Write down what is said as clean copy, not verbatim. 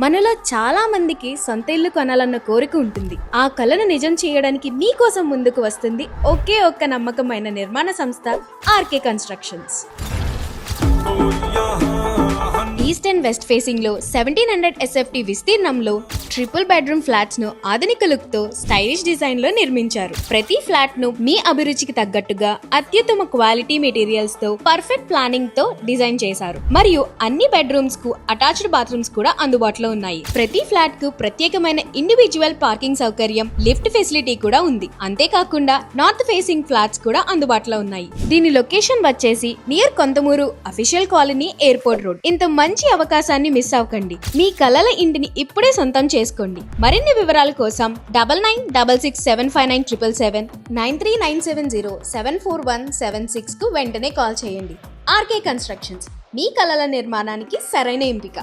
మనలో చాలా మందికి సొంత ఇల్లు కొనాలన్న కోరిక ఉంటుంది. ఆ కలను నిజం చేయడానికి మీకోసం ముందుకు వస్తుంది ఒకే ఒక్క నమ్మకమైన నిర్మాణ సంస్థ RK constructions. East and west facing లో 1700 SFT విస్తీర్ణంలో ట్రిపుల్ బెడ్రూమ్ ఫ్లాట్స్ ను ఆధునిక లుక్ తో స్టైలిష్ డిజైన్ లో నిర్మించారు. ప్రతి ఫ్లాట్ ను మీ అభిరుచికి తగ్గట్టుగా అత్యుత్తమ క్వాలిటీ మెటీరియల్స్ తో పర్ఫెక్ట్ ప్లానింగ్ తో డిజైన్ చేశారు. మరియు అన్ని బెడ్రూమ్స్ కు అటాచ్డ్ బాత్రూమ్స్ కూడా అందుబాటులో ఉన్నాయి. ప్రతి ఫ్లాట్ కు ప్రత్యేకమైన ఇండివిజువల్ పార్కింగ్ సౌకర్యం, లిఫ్ట్ ఫెసిలిటీ కూడా ఉంది. అంతేకాకుండా నార్త్ ఫేసింగ్ ఫ్లాట్స్ కూడా అందుబాటులో ఉన్నాయి. దీని లొకేషన్ వచ్చేసి near Konthamuru official colony, airport road. ఇంత మంచి అవకాశాన్ని మిస్ అవ్వకండి. మీ కలల ఇంటిని ఇప్పుడే సొంతం చేసుకోండి. మరిన్ని వివరాల కోసం 9966759777 9397074176 కు వెంటనే కాల్ చేయండి. ఆర్కే కన్స్ట్రక్షన్స్, మీ కలల నిర్మాణానికి సరైన ఎంపిక.